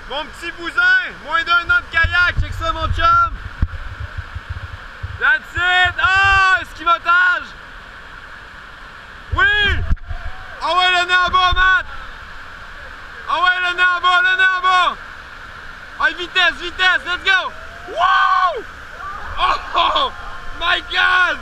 Mon petit bousin, moins d'un an de kayak, check ça mon chum! That's it! Ah! Esquivotage! Oui! Ah ouais, le nez en bas, Matt! Ah ouais, le nez en bas, le nez en bas! Ah, vitesse, vitesse, let's go! Wow! Oh! My God!